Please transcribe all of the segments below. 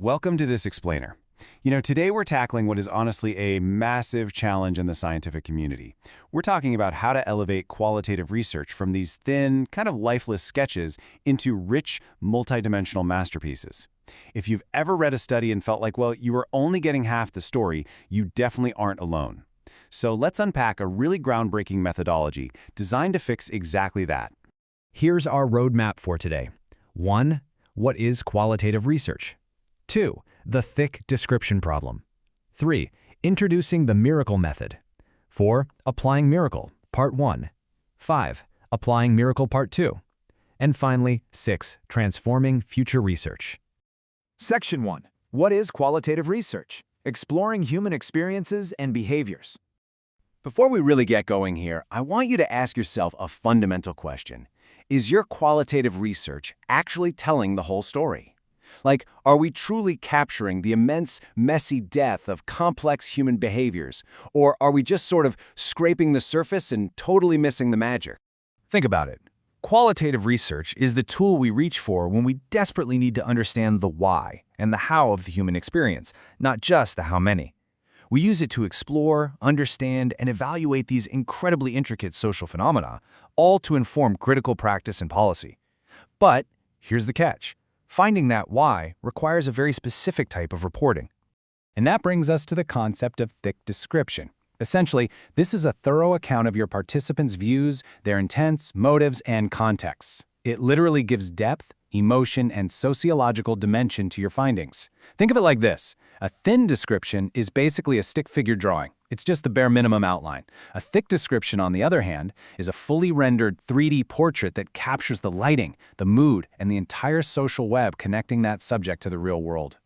Welcome to this explainer. Today we're tackling what is honestly a massive challenge in the scientific community. We're talking about how to elevate qualitative research from these thin, kind of lifeless sketches into rich, multidimensional masterpieces. If you've ever read a study and felt like, well, you were only getting half the story, you definitely aren't alone. So let's unpack a really groundbreaking methodology designed to fix exactly that. Here's our roadmap for today. 1. What is qualitative research? 2. The thick description problem. 3. Introducing the miracle method. 4. Applying miracle, part 1. 5. Applying miracle, part 2. And finally, 6. Transforming future research. Section 1. What is qualitative research? Exploring human experiences and behaviors. Before we really get going here, I want you to ask yourself a fundamental question. Is your qualitative research actually telling the whole story? Like, are we truly capturing the immense, messy depth of complex human behaviors? Or are we just sort of scraping the surface and totally missing the magic? Think about it. Qualitative research is the tool we reach for when we desperately need to understand the why and the how of the human experience, not just the how many. We use it to explore, understand, and evaluate these incredibly intricate social phenomena, all to inform critical practice and policy. But here's the catch. Finding that why requires a very specific type of reporting. And that brings us to the concept of thick description. Essentially, this is a thorough account of your participants' views, their intents, motives, and contexts. It literally gives depth, emotion, and sociological dimension to your findings. Think of it like this. A thin description is basically a stick figure drawing. It's just the bare minimum outline. A thick description, on the other hand, is a fully rendered 3D portrait that captures the lighting, the mood, and the entire social web connecting that subject to the real world.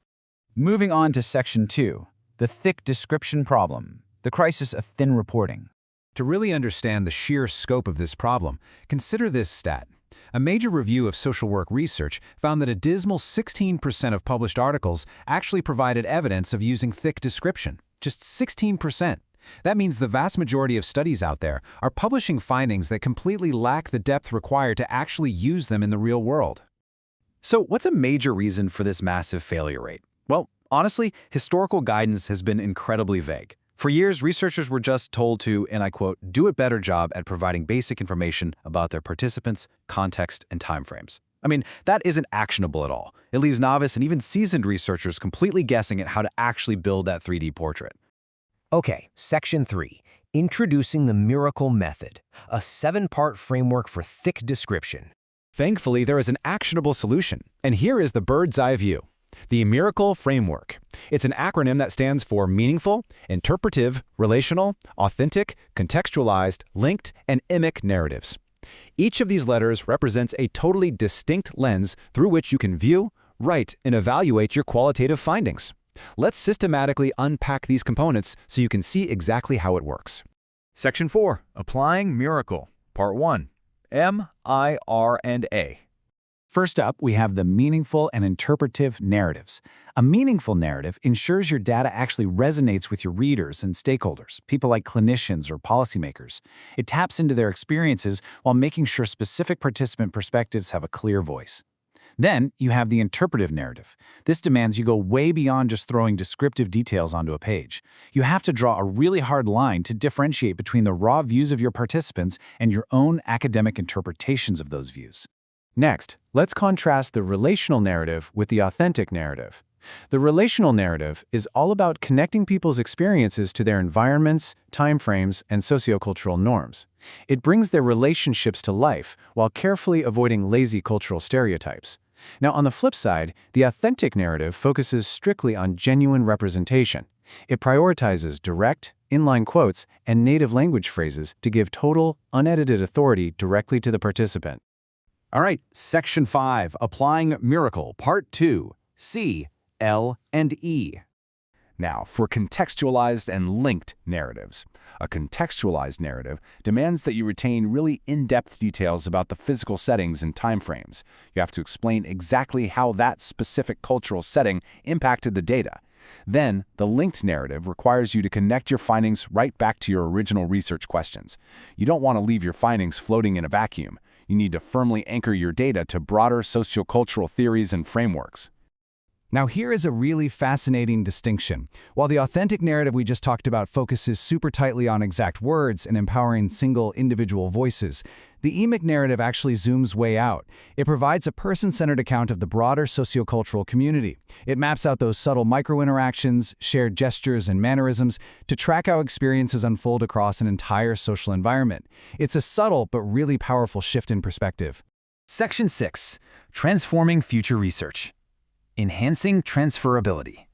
Moving on to Section 2, the thick description problem, the crisis of thin reporting. To really understand the sheer scope of this problem, consider this stat. A major review of social work research found that a dismal 16% of published articles actually provided evidence of using thick description. Just 16%. That means the vast majority of studies out there are publishing findings that completely lack the depth required to actually use them in the real world. So what's a major reason for this massive failure rate? Well, honestly, historical guidance has been incredibly vague. For years, researchers were just told to, and I quote, do a better job at providing basic information about their participants, context, and timeframes. I mean, that isn't actionable at all. It leaves novice and even seasoned researchers completely guessing at how to actually build that 3D portrait. Okay, Section 3. Introducing the miracle method, a 7-part framework for thick description. Thankfully, there is an actionable solution, and here is the bird's eye view. The Miracle Framework. It's an acronym that stands for meaningful, interpretive, relational, authentic, contextualized, linked, and imic narratives. Each of these letters represents a totally distinct lens through which you can view, write, and evaluate your qualitative findings. Let's systematically unpack these components so you can see exactly how it works. Section 4, Applying Miracle, Part 1, M-I-R-A. First up, we have the meaningful and interpretive narratives. A meaningful narrative ensures your data actually resonates with your readers and stakeholders, people like clinicians or policymakers. It taps into their experiences while making sure specific participant perspectives have a clear voice. Then, you have the interpretive narrative. This demands you go way beyond just throwing descriptive details onto a page. You have to draw a really hard line to differentiate between the raw views of your participants and your own academic interpretations of those views. Next, let's contrast the relational narrative with the authentic narrative. The relational narrative is all about connecting people's experiences to their environments, timeframes, and sociocultural norms. It brings their relationships to life while carefully avoiding lazy cultural stereotypes. Now, on the flip side, the authentic narrative focuses strictly on genuine representation. It prioritizes direct, inline quotes, and native language phrases to give total, unedited authority directly to the participant. All right, Section 5, Applying Miracle, Part 2, C, L, and E. Now, for contextualized and linked narratives. A contextualized narrative demands that you retain really in-depth details about the physical settings and timeframes. You have to explain exactly how that specific cultural setting impacted the data. Then, the linked narrative requires you to connect your findings right back to your original research questions. You don't want to leave your findings floating in a vacuum. You need to firmly anchor your data to broader sociocultural theories and frameworks. Now here is a really fascinating distinction. While the authentic narrative we just talked about focuses super tightly on exact words and empowering single individual voices, the emic narrative actually zooms way out. It provides a person-centered account of the broader sociocultural community. It maps out those subtle micro-interactions, shared gestures, and mannerisms to track how experiences unfold across an entire social environment. It's a subtle but really powerful shift in perspective. Section 6. Transforming Future Research. Enhancing transferability.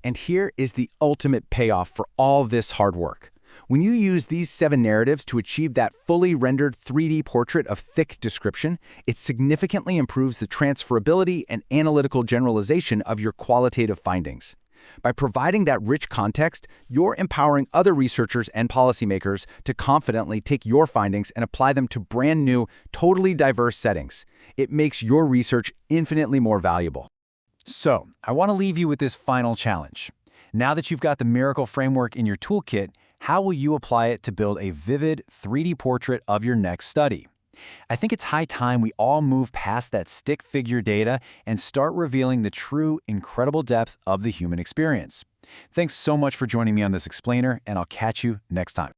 And here is the ultimate payoff for all this hard work. When you use these 7 narratives to achieve that fully rendered 3D portrait of thick description, it significantly improves the transferability and analytical generalization of your qualitative findings. By providing that rich context, you're empowering other researchers and policymakers to confidently take your findings and apply them to brand new, totally diverse settings. It makes your research infinitely more valuable. So, I want to leave you with this final challenge. Now that you've got the Miracle framework in your toolkit, how will you apply it to build a vivid 3D portrait of your next study? I think it's high time we all move past that stick figure data and start revealing the true, incredible depth of the human experience. Thanks so much for joining me on this explainer, and I'll catch you next time.